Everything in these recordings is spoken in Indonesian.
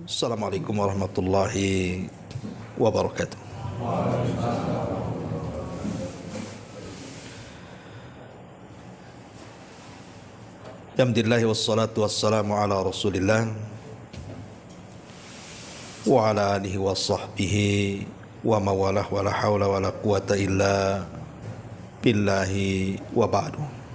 Assalamualaikum warahmatullahi wabarakatuh. Alhamdulillah wassalatu wassalamu ala Rasulillah wa ala alihi wa sahbihi wa mawalah wa la hawla wa la quwata illa billahi wa ba'du.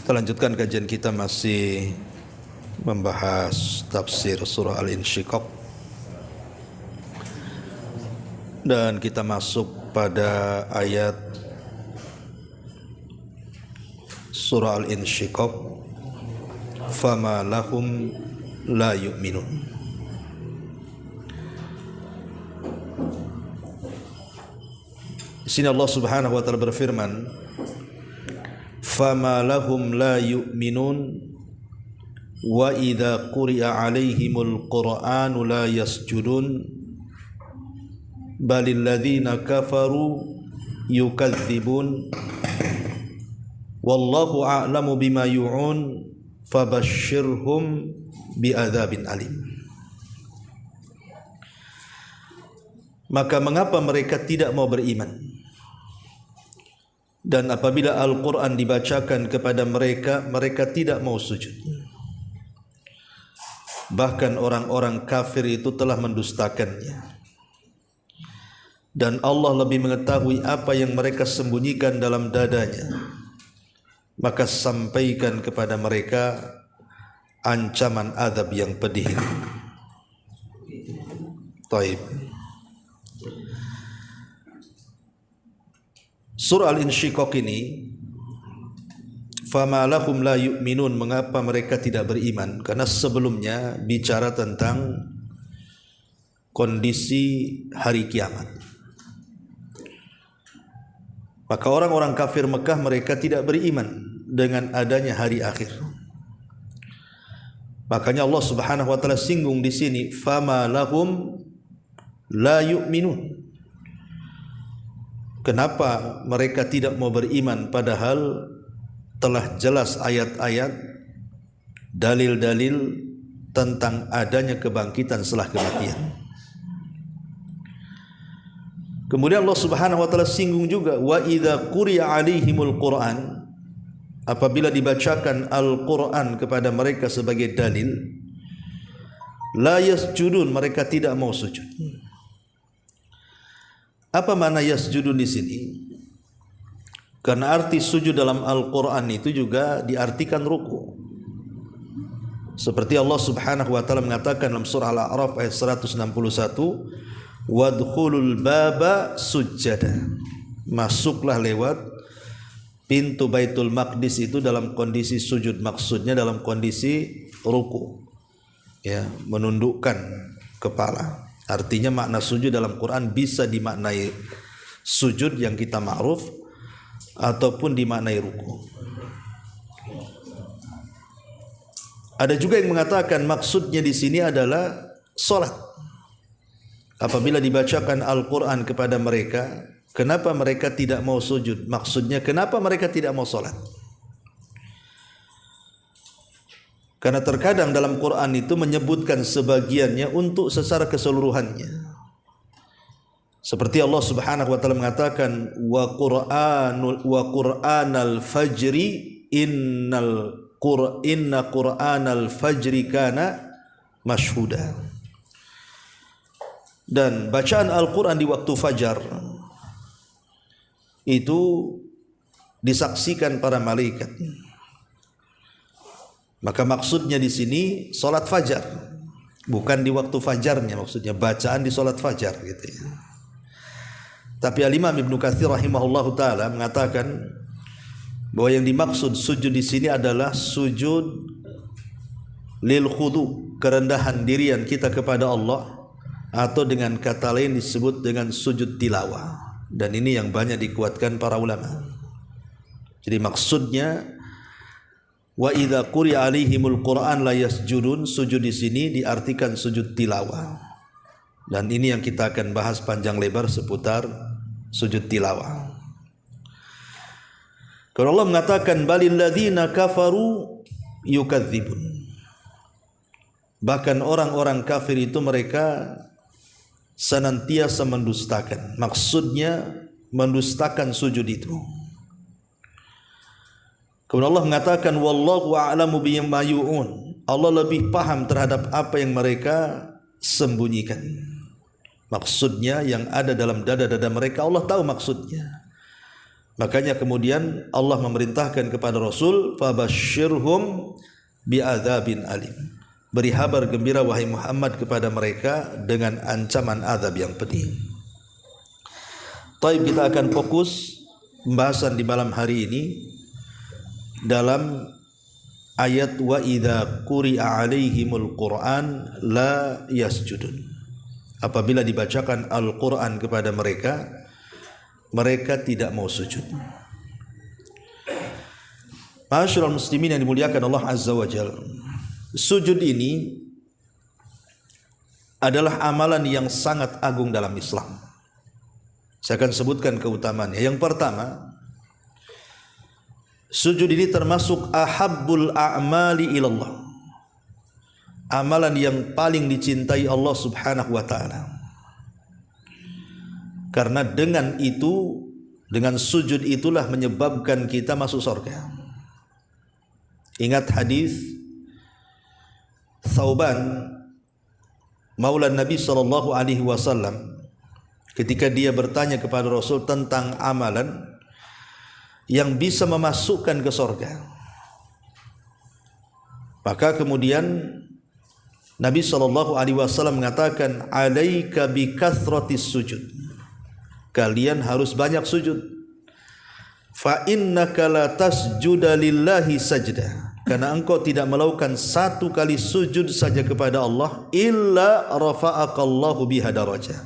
Kita lanjutkan kajian kita, masih membahas tafsir surah Al-Insyiqaq, dan kita masuk pada ayat surah Al-Insyiqaq, fama lahum la yu'minun. Di sini Allah Subhanahu wa taala berfirman, fama lahum la yu'minun wa idza quri'a 'alaihimul qur'anu la yasjudun balil ladzina kafaru yukadzibun wallahu a'lamu bima yu'un fabashshirhum bi'adzabin alim. Maka mengapa mereka tidak mau beriman? Dan apabila Al-Quran dibacakan kepada mereka, mereka tidak mau sujud. Bahkan orang-orang kafir itu telah mendustakannya. Dan Allah lebih mengetahui apa yang mereka sembunyikan dalam dadanya. Maka sampaikan kepada mereka ancaman azab yang pedih. Taib. Surah Al-Insyiqaq ini, fama lahum la yu'minun, mengapa mereka tidak beriman? Karena sebelumnya bicara tentang kondisi hari kiamat. Maka orang-orang kafir Mekah, mereka tidak beriman dengan adanya hari akhir. Makanya Allah Subhanahu wa taala singgung di sini, fama lahum la yu'minun. Kenapa mereka tidak mau beriman padahal telah jelas ayat-ayat, dalil-dalil tentang adanya kebangkitan setelah kematian. Kemudian Allah Subhanahu wa taala singgung juga, wa idza quri'a 'alaihimul Qur'an, apabila dibacakan Al-Qur'an kepada mereka sebagai dalil, la yasjudun, mereka tidak mau sujud. Apa makna yasjudun di sini? Karena arti sujud dalam Al-Quran itu juga diartikan ruku. Seperti Allah Subhanahu wa taala mengatakan dalam surah Al-A'raf ayat 161, wadkhulul baba sujjada. Masuklah lewat pintu Baitul Maqdis itu dalam kondisi sujud, maksudnya dalam kondisi ruku. Ya, menundukkan kepala. Artinya makna sujud dalam Quran bisa dimaknai sujud yang kita ma'ruf ataupun dimaknai ruku. Ada juga yang mengatakan maksudnya di sini adalah salat. Apabila dibacakan Al-Quran kepada mereka, kenapa mereka tidak mau sujud? Maksudnya kenapa mereka tidak mau salat? Karena terkadang dalam Quran itu menyebutkan sebagiannya untuk secara keseluruhannya. Seperti Allah Subhanahu wa taala mengatakan, wa qur'anal fajri inna qur'anal fajri kana mashhuda. Dan bacaan Al-Quran di waktu fajar itu disaksikan para malaikat. Maka maksudnya di sini salat fajar, bukan di waktu fajarnya, maksudnya bacaan di salat fajar gitu ya. Tapi Al-Imam Ibnu Katsir rahimahullahu taala mengatakan bahwa yang dimaksud sujud di sini adalah sujud lil khudu, kerendahan dirian kita kepada Allah, atau dengan kata lain disebut dengan sujud tilawah. Dan ini yang banyak dikuatkan para ulama. Jadi maksudnya wa idza quri'a 'alaihimul Qur'an la yasjudun, sujud di sini diartikan sujud tilawah. Dan ini yang kita akan bahas panjang lebar seputar sujud tilawah. Kalau Allah mengatakan balil ladzina kafaru yukadzibun, bahkan orang-orang kafir itu mereka senantiasa mendustakan. Maksudnya mendustakan sujud itu. Kemudian Allah mengatakan wallahu a'lamu bima yu'un, Allah lebih paham terhadap apa yang mereka sembunyikan. Maksudnya yang ada dalam dada-dada mereka Allah tahu maksudnya. Makanya kemudian Allah memerintahkan kepada Rasul fabasyirhum bi'adzabin alim, beri kabar gembira wahai Muhammad kepada mereka dengan ancaman azab yang pedih. Taib, kita akan fokus pembahasan di malam hari ini dalam ayat wa idza quri'a alaihimul Qur'an la yasjudun. Apabila dibacakan Al-Qur'an kepada mereka, mereka tidak mau sujud. Ma'asyiral muslimin yang dimuliakan Allah Azza wa Jalla, sujud ini adalah amalan yang sangat agung dalam Islam. Saya akan sebutkan keutamaannya. Yang pertama, sujud ini termasuk ahabbul a'mali ilallah, amalan yang paling dicintai Allah Subhanahu wa taala. Karena dengan itu, dengan sujud itulah menyebabkan kita masuk surga. Ingat hadis Thauban Maula Nabi sallallahu alaihi wasallam ketika dia bertanya kepada Rasul tentang amalan yang bisa memasukkan ke surga. Maka kemudian Nabi sallallahu alaihi wasallam mengatakan alaika bi kathratis sujud, kalian harus banyak sujud. Fa innaka la tasjuda lillahi sajdah, karena engkau tidak melakukan satu kali sujud saja kepada Allah illa rafa'akallahu biha darajah,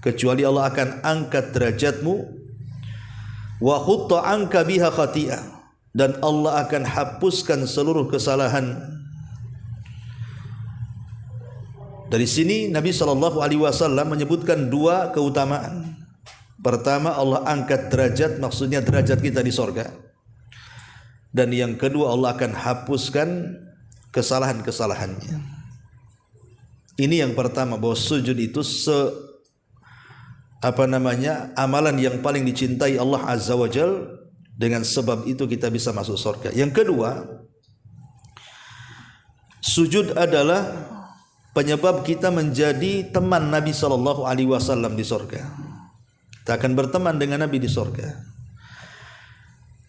kecuali Allah akan angkat derajatmu, wa khutta anka biha khati'ah, dan Allah akan hapuskan seluruh kesalahan. Dari sini Nabi sallallahu alaihi wasallam menyebutkan dua keutamaan. Pertama, Allah angkat derajat, maksudnya derajat kita di surga. Dan yang kedua, Allah akan hapuskan kesalahan-kesalahannya. Ini yang pertama, bahwa sujud itu amalan yang paling dicintai Allah Azza wa Jalla. Dengan sebab itu kita bisa masuk surga. Yang kedua, sujud adalah penyebab kita menjadi teman Nabi sallallahu alaihi wasallam di surga. Kita akan berteman dengan Nabi di surga.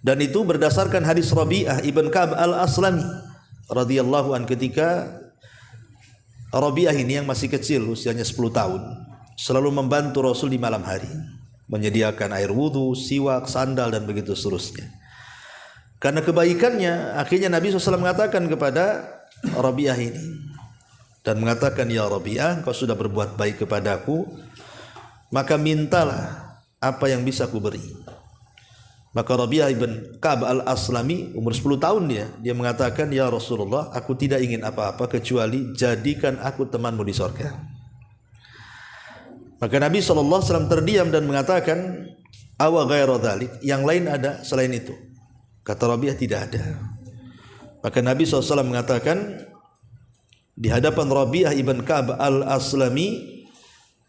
Dan itu berdasarkan hadis Rabi'ah ibn Ka'ab al-Aslami radhiyallahu an, ketika Rabi'ah ini yang masih kecil, usianya 10 tahun, selalu membantu Rasul di malam hari, menyediakan air wudu, siwak, sandal, dan begitu seterusnya. Karena kebaikannya, akhirnya Nabi SAW mengatakan kepada Rabi'ah ini, dan mengatakan, ya Rabi'ah, kau sudah berbuat baik kepadaku, maka mintalah apa yang bisa ku beri. Maka Rabi'ah ibn Ka'ab al-Aslami, umur 10 tahun dia mengatakan, ya Rasulullah, aku tidak ingin apa-apa kecuali jadikan aku temanmu di surga. Maka Nabi SAW terdiam dan mengatakan, awa ghairu dhalik, yang lain ada selain itu? Kata Rabi'ah, tidak ada. Maka Nabi SAW mengatakan di hadapan Rabi'ah ibn Ka'ab al-Aslami,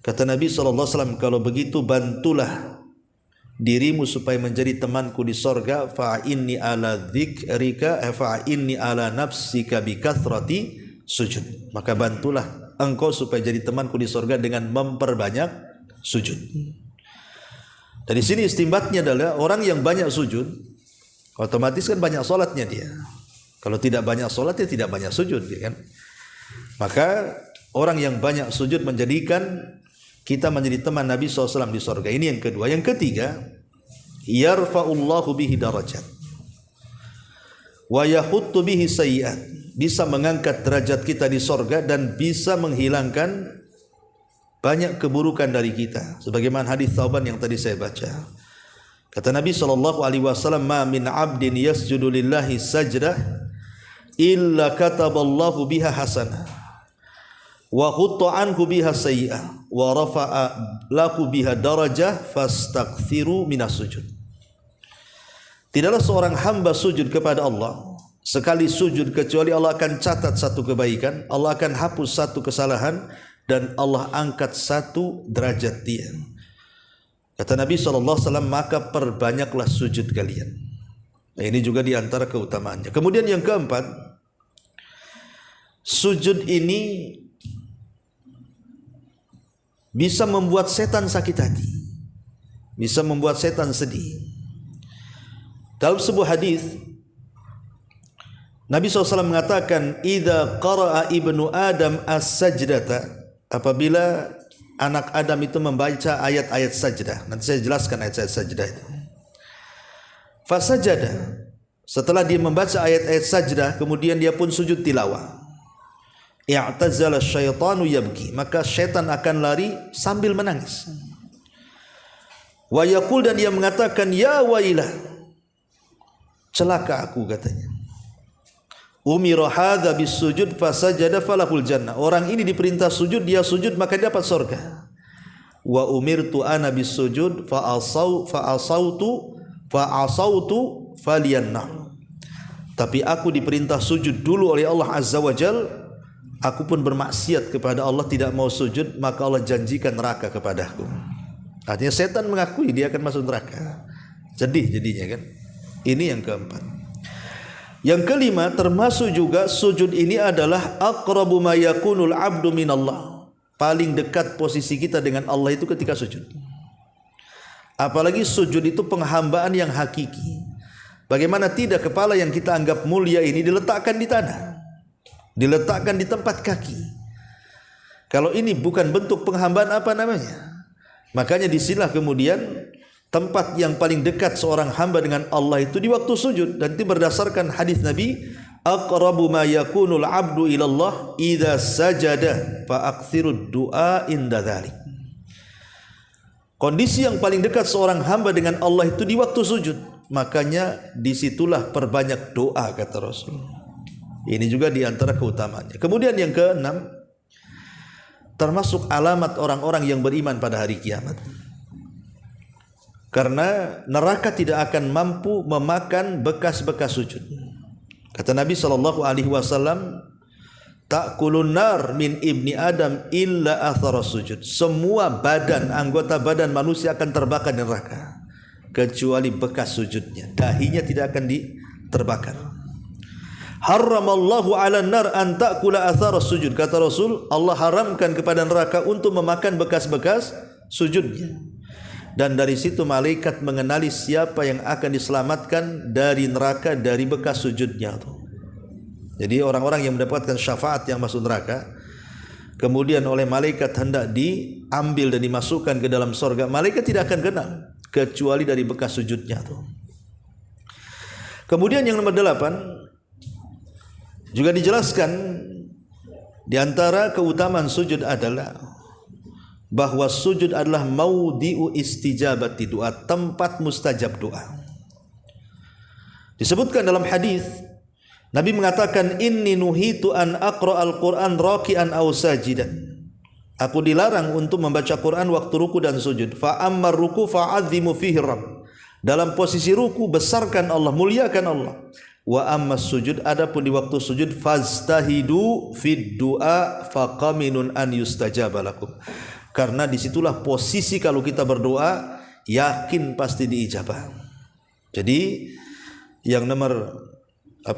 kata Nabi SAW, kalau begitu bantulah dirimu supaya menjadi temanku di sorga. Fa'inni ala dzikrika fa'inni ala nafsika bi kathrati sujud, maka bantulah engkau supaya jadi temanku di sorga dengan memperbanyak sujud. Dari sini istimbatnya adalah orang yang banyak sujud, otomatis kan banyak solatnya dia. Kalau tidak banyak solat, dia tidak banyak sujud, kan? Maka orang yang banyak sujud menjadikan kita menjadi teman Nabi SAW di surga. Ini yang kedua. Yang ketiga, yarfa'ullahu bihi darajat wa yahuttu bihi sayyi'at, bisa mengangkat derajat kita di surga dan bisa menghilangkan banyak keburukan dari kita. Sebagaimana hadis Thauban yang tadi saya baca. Kata Nabi SAW, ma min abdin yasjudu lillahi sajdah illa kataballahu biha hasanah wa khutta anhu biha sayyi'ah wa rafa'a laku biha darajah fastaghfiru minas sujud. Tidaklah seorang hamba sujud kepada Allah sekali sujud kecuali Allah akan catat satu kebaikan, Allah akan hapus satu kesalahan, dan Allah angkat satu derajat dia. Kata Nabi SAW, maka perbanyaklah sujud kalian. Nah, ini juga diantara keutamaannya. Kemudian yang keempat, sujud ini bisa membuat setan sakit hati, bisa membuat setan sedih. Dalam sebuah hadis Nabi SAW mengatakan, "Idza qara'a ibnu Adam as-sajdata," apabila anak Adam itu membaca ayat-ayat sajdah. Nanti saya jelaskan ayat-ayat sajdah itu. Fasajada, setelah dia membaca ayat-ayat sajdah, kemudian dia pun sujud tilawah. I'tazala syaitanu yabki, maka syaitan akan lari sambil menangis. Wa yaqul, dan dia mengatakan, "Ya wailah, celaka aku," katanya. Umira hadza bisujud fasajada falahul jannah. Orang ini diperintah sujud, dia sujud maka dapat surga. Wa umirtu ana bisujud fa'asautu falyannar. Tapi aku diperintah sujud dulu oleh Allah Azza wa Jal, aku pun bermaksiat kepada Allah, tidak mau sujud, maka Allah janjikan neraka kepadaku. Artinya setan mengakui dia akan masuk neraka. Sedih jadinya kan. Ini yang keempat. Yang kelima, termasuk juga sujud ini adalah aqrabu ma yakunul abdu minallah. Paling dekat posisi kita dengan Allah itu ketika sujud. Apalagi sujud itu penghambaan yang hakiki. Bagaimana tidak kepala yang kita anggap mulia ini diletakkan di tanah, diletakkan di tempat kaki. Kalau ini bukan bentuk penghambaan, apa namanya? Makanya disinilah kemudian tempat yang paling dekat seorang hamba dengan Allah itu di waktu sujud. Dan itu berdasarkan hadis Nabi, aqrabu ma yakunul abdu ilallah idza sajada fa aktsirud du'a inda dzalik. Kondisi yang paling dekat seorang hamba dengan Allah itu di waktu sujud. Makanya disitulah perbanyak doa, kata Rasul. Ini juga diantara keutamaannya. Kemudian yang keenam, termasuk alamat orang-orang yang beriman pada hari kiamat. Karena neraka tidak akan mampu memakan bekas-bekas sujud. Kata Nabi SAW, "Ta'kulun nar min ibni Adam illa athara sujud." Semua badan, anggota badan manusia akan terbakar di neraka kecuali bekas sujudnya. Dahinya tidak akan terbakar. Haramallahu 'alan nar an ta'kula athara sujud. Kata Rasul, Allah haramkan kepada neraka untuk memakan bekas-bekas sujudnya. Dan dari situ malaikat mengenali siapa yang akan diselamatkan dari neraka dari bekas sujudnya. Jadi orang-orang yang mendapatkan syafaat yang masuk neraka, kemudian oleh malaikat hendak diambil dan dimasukkan ke dalam surga, malaikat tidak akan kenal kecuali dari bekas sujudnya. Kemudian yang nomor 8 juga dijelaskan di antara keutamaan sujud adalah bahwa sujud adalah maudhi'u istijabati doa, tempat mustajab doa. Disebutkan dalam hadis, Nabi mengatakan, "Inni nuhitu an aqra'al Qur'an raki'an aw sajidan." Aku dilarang untuk membaca Quran waktu ruku dan sujud. Fa ammar ruku fa'azzimu fihi rabb. Dalam posisi ruku besarkan Allah, muliakan Allah. Wa ammas sujud, adapun di waktu sujud, faztahidu fid du'a faqaminun an yustajaba lakum. Karena disitulah posisi kalau kita berdoa yakin pasti diijabah. Jadi yang nomor 8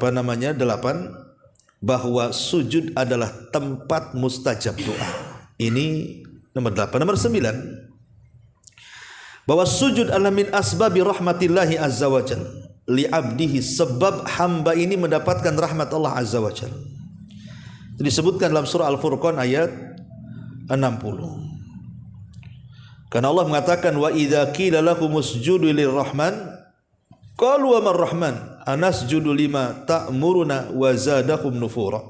bahwa sujud adalah tempat mustajab doa. Ini nomor 8. Nomor 9, bahwa sujud adalah min asbabi rahmatillahi azza wa jalla li abdihi, sebab hamba ini mendapatkan rahmat Allah azza wa jalla. Disebutkan dalam surah Al-Furqan ayat 60. Karena Allah mengatakan, wa idza qila lahum usjudu lirrahman qalu wa marrahman anasjudu lima ta'muruna wa zadahum nufura.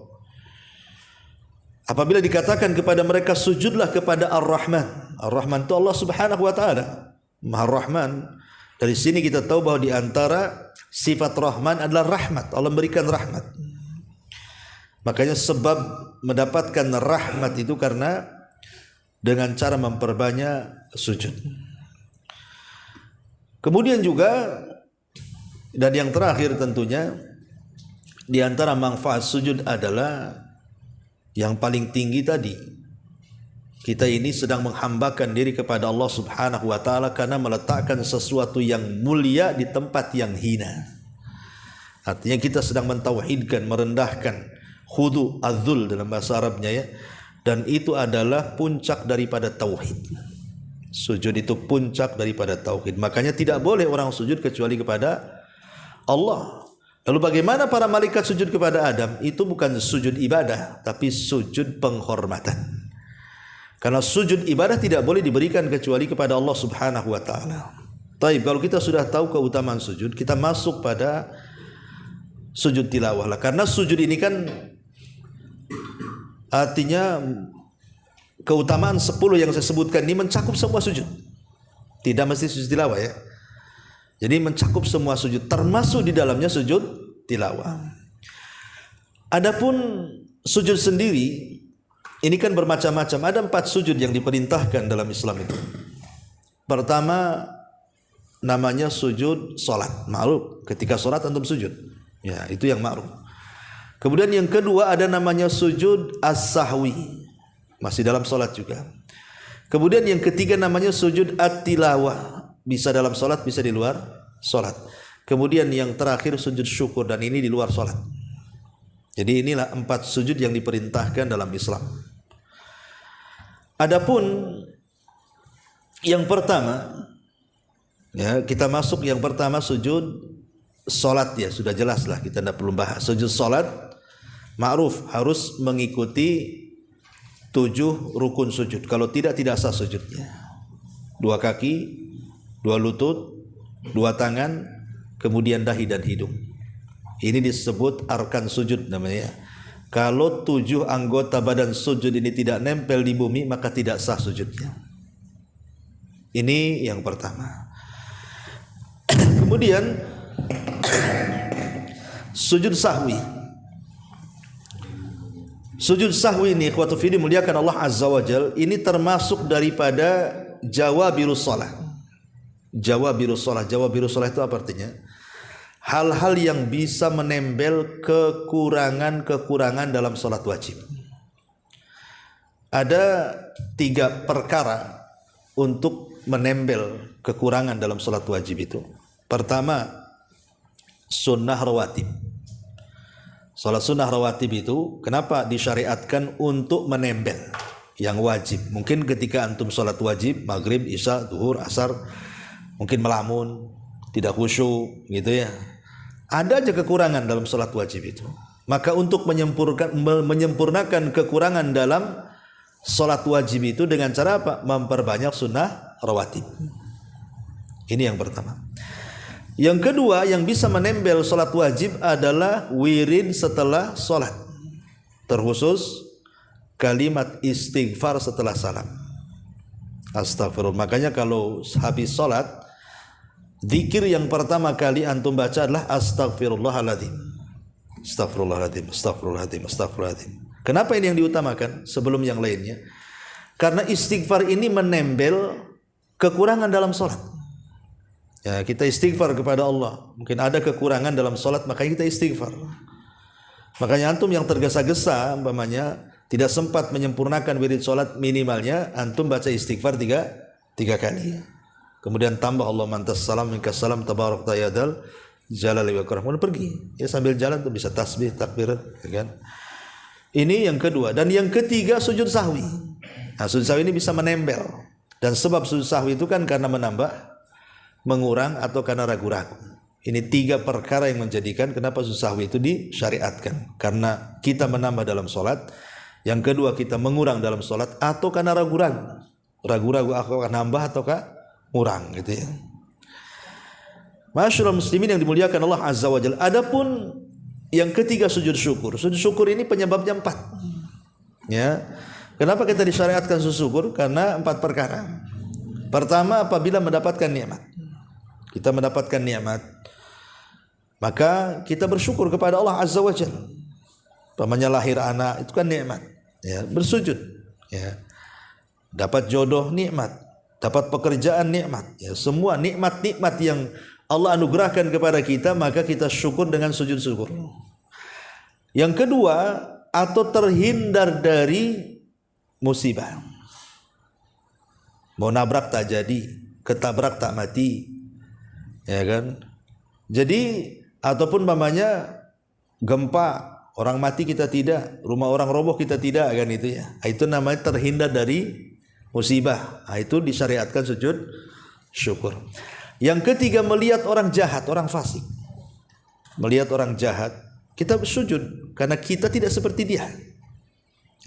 Apabila dikatakan kepada mereka sujudlah kepada Ar-Rahman. Ar-Rahman itu Allah Subhanahu wa taala, Maha Rahman. Dari sini kita tahu bahwa di antara sifat Rahman adalah rahmat. Allah memberikan rahmat. Makanya sebab mendapatkan rahmat itu karena dengan cara memperbanyak sujud. Kemudian juga Dan yang terakhir tentunya di antara manfaat sujud adalah yang paling tinggi tadi. Kita ini sedang menghambakan diri kepada Allah Subhanahu wa taala karena meletakkan sesuatu yang mulia di tempat yang hina. Artinya kita sedang mentauhidkan, merendahkan, khudu, adzul dalam bahasa Arabnya ya. Dan itu adalah puncak daripada tauhid. Sujud itu puncak daripada tauhid. Makanya tidak boleh orang sujud kecuali kepada Allah. Lalu bagaimana para malaikat sujud kepada Adam? Itu bukan sujud ibadah, tapi sujud penghormatan. Karena sujud ibadah tidak boleh diberikan kecuali kepada Allah Subhanahu wa taala. Baik, kalau kita sudah tahu keutamaan sujud, kita masuk pada sujud tilawah lah. Karena sujud ini kan artinya keutamaan 10 yang saya sebutkan ini mencakup semua sujud. Tidak mesti sujud tilawah ya. Jadi mencakup semua sujud, termasuk di dalamnya sujud tilawah. Adapun sujud sendiri ini kan bermacam-macam. Ada 4 sujud yang diperintahkan dalam Islam itu. Pertama namanya sujud salat. Ma'ruf, ketika salat antum sujud. Ya, itu yang ma'ruf. Kemudian yang kedua ada namanya sujud as-sahwi. Masih dalam salat juga. Kemudian yang ketiga namanya sujud at-tilawah. Bisa dalam salat, bisa di luar salat. Kemudian yang terakhir sujud syukur, dan ini di luar salat. Jadi inilah 4 sujud yang diperintahkan dalam Islam. Adapun yang pertama, ya, kita masuk yang pertama sujud salat ya, sudah jelas lah, kita tidak perlu bahas. Sujud salat ma'ruf harus mengikuti 7 rukun sujud. Kalau tidak sah sujudnya. 2 kaki, 2 lutut, 2 tangan, kemudian dahi dan hidung. Ini disebut arkan sujud namanya. Kalau 7 anggota badan sujud ini tidak nempel di bumi, maka tidak sah sujudnya. Ini yang pertama. Kemudian sujud sahwi. Sujud sahwi ini ikhwatu fi din muliakan Allah Azza wa Jal, ini termasuk daripada jawabirus shalah. Jawabirus shalah. Jawabirus shalah itu apa artinya? Hal-hal yang bisa menempel kekurangan-kekurangan dalam salat wajib. Ada 3 perkara untuk menempel kekurangan dalam salat wajib itu. Pertama, sunnah rawatib. Salat sunnah rawatib itu kenapa disyariatkan untuk menempel yang wajib? Mungkin ketika antum salat wajib, maghrib, isya, zuhur, asar, mungkin melamun, tidak khusyuk gitu ya. Ada aja kekurangan dalam salat wajib itu. Maka untuk menyempurnakan kekurangan dalam salat wajib itu dengan cara apa? Memperbanyak sunnah rawatib. Ini yang pertama. Yang kedua yang bisa menempel salat wajib adalah wirid setelah salat. Terkhusus kalimat istighfar setelah salam. Astagfirullah. Makanya kalau habis salat, zikir yang pertama kali antum baca adalah astagfirullahaladzim. Astagfirullahaladzim, astagfirullahaladzim, astagfirullahaladzim. Kenapa ini yang diutamakan sebelum yang lainnya? Karena istighfar ini menempel kekurangan dalam salat. Ya, kita istighfar kepada Allah. Mungkin ada kekurangan dalam salat, makanya kita istighfar. Makanya antum yang tergesa-gesa umpamanya tidak sempat menyempurnakan wirid salat, minimalnya antum baca istighfar 3 kali. Kemudian tambah Allah mantas salam minkas salam tabarak ta'yadal jalali wa ikram. Kemudian pergi. Ya, sambil jalan tuh bisa tasbih, takbir, ya kan? Ini yang kedua. Dan yang ketiga sujud sahwi. Nah, sujud sahwi ini bisa menempel. Dan sebab sujud sahwi itu kan karena menambah, mengurang, atau karena ragu-ragu. Ini 3 perkara yang menjadikan kenapa sujud sahwi itu disyariatkan. Karena kita menambah dalam sholat. Yang kedua kita mengurang dalam sholat, atau karena ragu-ragu. Ragu-ragu akan nambah ataukah ngurang gitu ya. Masyaallah muslimin yang dimuliakan Allah Azza wa Jalla. Adapun yang ketiga sujud syukur. Sujud syukur ini penyebabnya 4. Ya. Kenapa kita disyariatkan sujud syukur? Karena 4 perkara. Pertama, apabila mendapatkan nikmat. Kita mendapatkan nikmat, maka kita bersyukur kepada Allah Azza wa Jalla. Pamannya lahir anak, itu kan nikmat. Ya, bersujud. Ya. Dapat jodoh nikmat, dapat pekerjaan nikmat. Ya, semua nikmat-nikmat yang Allah anugerahkan kepada kita, maka kita syukur dengan sujud syukur. Yang kedua, atau terhindar dari musibah. Mau nabrak tak jadi, ketabrak tak mati, ya kan? Jadi ataupun mamanya gempa, orang mati kita tidak, rumah orang roboh kita tidak, kan itu ya. Itu namanya terhindar dari musibah. Itu disyariatkan sujud syukur. Yang ketiga, melihat orang jahat, orang fasik. Melihat orang jahat, kita bersujud karena kita tidak seperti dia.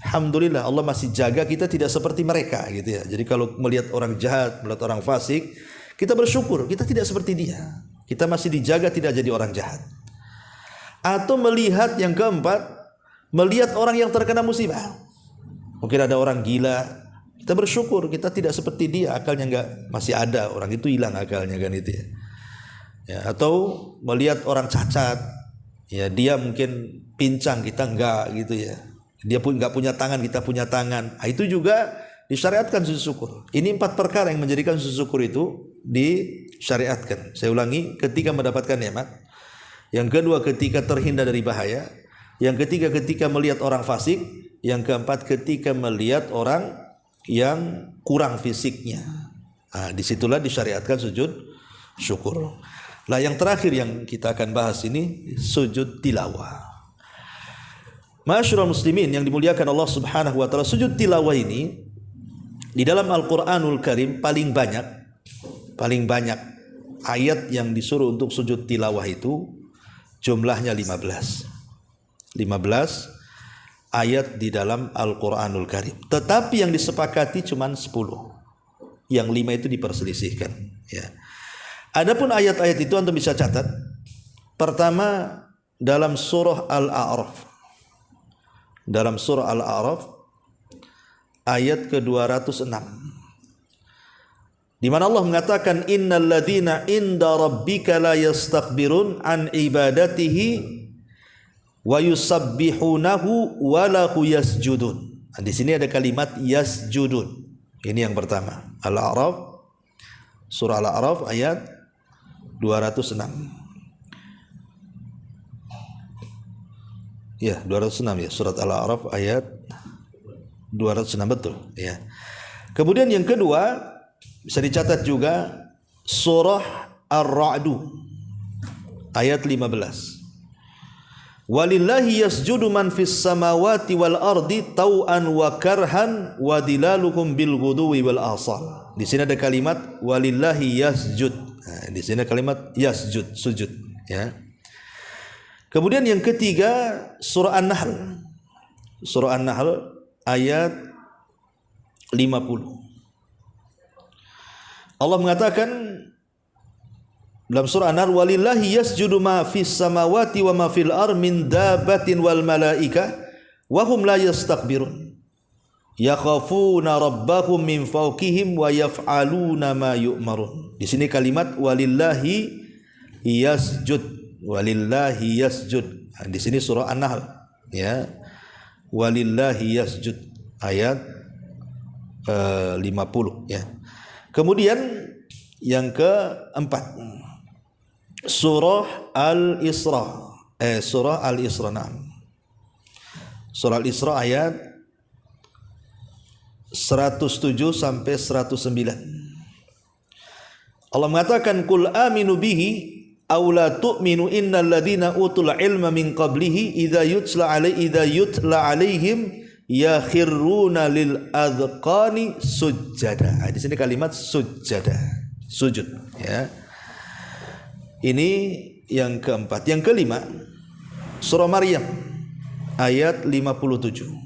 Alhamdulillah Allah masih jaga kita tidak seperti mereka gitu ya. Jadi kalau melihat orang jahat, melihat orang fasik, kita bersyukur kita tidak seperti dia. Kita masih dijaga tidak jadi orang jahat. Atau melihat yang keempat, melihat orang yang terkena musibah. Mungkin ada orang gila, kita bersyukur kita tidak seperti dia, akalnya enggak, masih ada, orang itu hilang akalnya kan itu ya. Ya, atau melihat orang cacat, ya dia mungkin pincang, kita enggak gitu ya. Dia pun enggak punya tangan, kita punya tangan. Itu juga disyariatkan sujud syukur. Ini 4 perkara yang menjadikan sujud syukur itu disyariatkan. Saya ulangi, ketika mendapatkan nikmat. Yang kedua, ketika terhindar dari bahaya. Yang ketiga, ketika melihat orang fasik. Yang keempat, ketika melihat orang yang kurang fisiknya. Nah, disitulah disyariatkan sujud syukur. Nah, yang terakhir yang kita akan bahas ini sujud tilawah. Ma'asyiral muslimin yang dimuliakan Allah Subhanahu wa taala, sujud tilawah ini di dalam Al-Qur'anul Karim paling banyak ayat yang disuruh untuk sujud tilawah itu jumlahnya 15 ayat di dalam Al-Qur'anul Karim. Tetapi yang disepakati cuma 10. Yang 5 itu diperselisihkan, ya. Adapun ayat-ayat itu antum bisa catat. Pertama dalam surah Al-A'raf. Dalam surah Al-A'raf ayat ke-206. Di mana Allah mengatakan innal ladzina inda rabbika la yastakbirun an ibadatihi wa yusabbihunahu wa lahu yasjudun. Nah, di sini ada kalimat yasjudun. Ini yang pertama. Al-A'raf, surah Al-A'raf ayat 206. Ya, 206 ya, surat Al-A'raf ayat 206 betul ya. Kemudian yang kedua bisa dicatat juga surah Ar-Ra'du ayat 15. Walillahi yasjudu man fis samawati wal ardi tau'an wa karhan wa dilaluhum bil ghuduwi wal asal. Di sini ada kalimat walillahi yasjud. Nah, di sini kalimat yasjud, sujud ya. Kemudian yang ketiga surah An-Nahl. Surah An-Nahl ayat 50. Allah mengatakan dalam surah An-Nahl walillahi yasjudu ma fis samawati wa ma fil ar min dabbatin wal malaika wa hum la yastakbirun yakhafuna rabbahum min fawqihim wa yaf'aluna ma yu'marun. Di sini kalimat walillahi yasjud. Walillahi yasjud. Di sini surah An-Nahl ya. Walillahi yasjud ayat 50 ya. Kemudian yang keempat surah Al-Isra. Surah Al-Isra. Surah Al-Isra ayat 107 sampai 109. Allah mengatakan qul aminu bihi aw la tu'minu innal ladzina utul ilma min qablihi idza yutla alaihim yakhirruna lil adqani sujada. Di sini kalimat sujada, sujud ya. Ini yang keempat. Yang kelima surah Maryam ayat 57.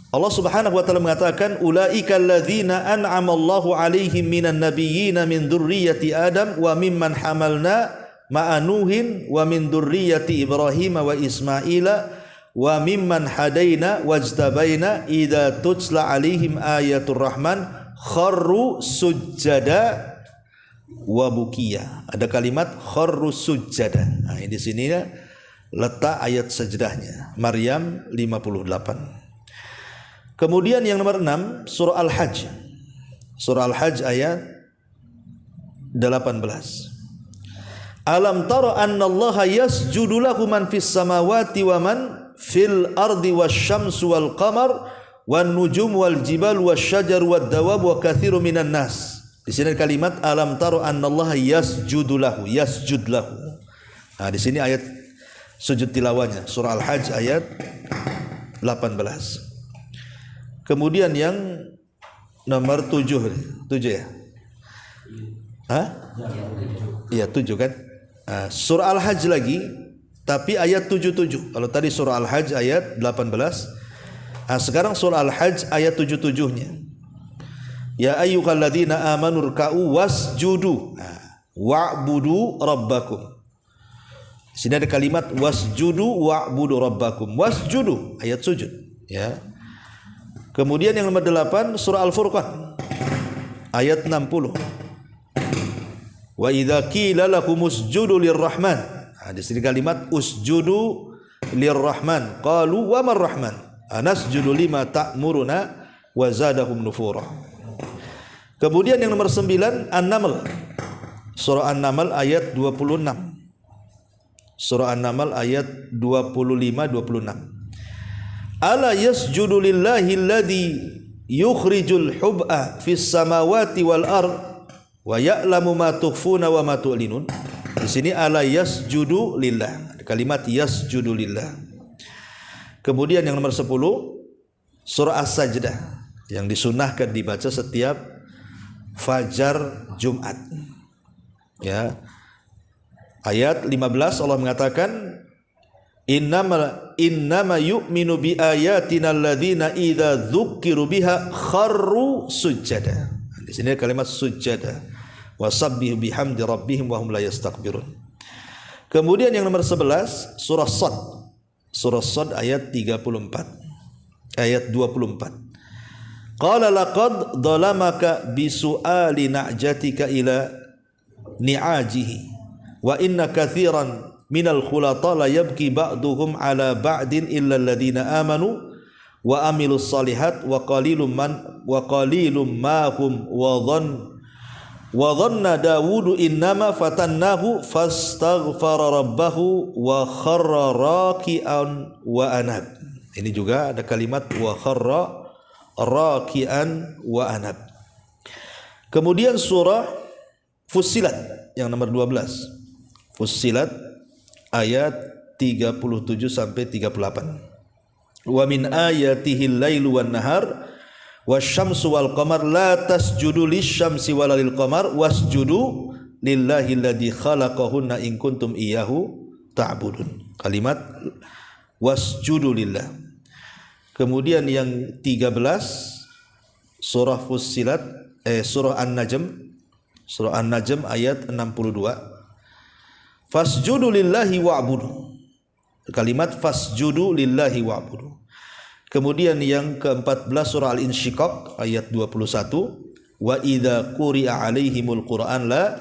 Allah Subhanahu wa taala mengatakan ulaikal ladzina an'ama Allahu 'alaihim minan nabiyyina min dzurriyyati Adam wa mimman hamalna ma'a Nuhin wa min dzurriyyati Ibrahim wa Ismaila wa mimman hadaina wajtabaina idza tutla 'alaihim ayatur rahman kharru sujada wa bukiya. Ada kalimat kharru sujada. Nah, di sini letak ayat sajdahnya. Maryam 58. Kemudian yang nomor 6 surah Al-Hajj. Surah Al-Hajj ayat Alam tara annallaha yasjudu lahu man fis samawati wa man fil ardi wasyamsu wal qamar wan nujum wal jibal wasyajar wad dawab wa katsirun minan nas. Di sini kalimat alam tara annallaha yasjudu lahu, yasjud lahu. Nah, di sini ayat sujud tilawahnya surah Al-Hajj ayat 18. Kemudian yang nomor 7 ya. Iya 7 kan? Surah Al-Hajj lagi, tapi ayat 77. Kalau tadi surah Al-Hajj ayat 18, sekarang surah Al-Hajj ayat 77-nya. Ya ayyuhalladzina amanu ruk'u wasjudu wa'budu rabbakum. Di sini ada kalimat wasjudu wa'budu rabbakum. Wasjudu ayat sujud, ya. Kemudian yang nomor 8 surah Al-Furqan ayat 60. Wa idza qila lakum usjudu lirrahman. Di sini kalimat usjudu lirrahman. Qalu wa marrahman? Anasjudu lima ta'muruna wa zadahum nufura. Kemudian yang nomor 9 An-Naml. Surah An-Naml ayat 26. Surah An-Naml ayat 25-26. Ala yasjudu lillahi alladhi yukhrijul hub'a fis samawati wal ard wa ya'lamu ma tukhfuna wa ma tu'linun. Di sini ala yasjudu lillah. Kalimat yasjudu lillah. Kemudian yang nomor 10 surah As-Sajdah yang disunahkan dibaca setiap fajar Jumat. Ya. Ayat 15 Allah mengatakan innama yu'minu bi ayatina alladzina idza dzukkiru biha kharru sujada. Di sini kalimat sujada. Wasabbihu bihamdi rabbihim wa hum la yastakbirun. Kemudian yang nomor 11 surah Shad. Surah Shad ayat 34. Ayat 24. Qala laqad dhalamaka bisu'ali na'jatika ila ni'ajihi wa inna katsiran minal khulata la yabki ba'duhum ala ba'din illa alladhina amanu wa amilus salihat wa qalilum ma hum wa dhanna Dawudu innama fatannahu fastaghfara rabbahu wa kharra raki'an wa anab. Ini juga ada kalimat wa kharra raki'an wa anab. Kemudian surah Fussilat yang nomor 12. Fussilat ayat 37 sampai 38. Wa min ayatihi al-lailu wan nahar wasyamsu wal qamar la tasjudu lisyamsi wala lil qamar wasjudu lillahi alladzi khalaqahunna in kuntum iyyahu ta'budun. Kalimat wasjudu lillah. Kemudian yang 13 surah Fussilat surah An-Najm. Surah An-Najm ayat 62. Fasjudu lillahi wa'budu. Kalimat fasjudu lillahi wa'budu. Kemudian yang ke-14 surah Al-Insyiqaq ayat 21. Wa idza quri'a 'alaihimul Qur'an la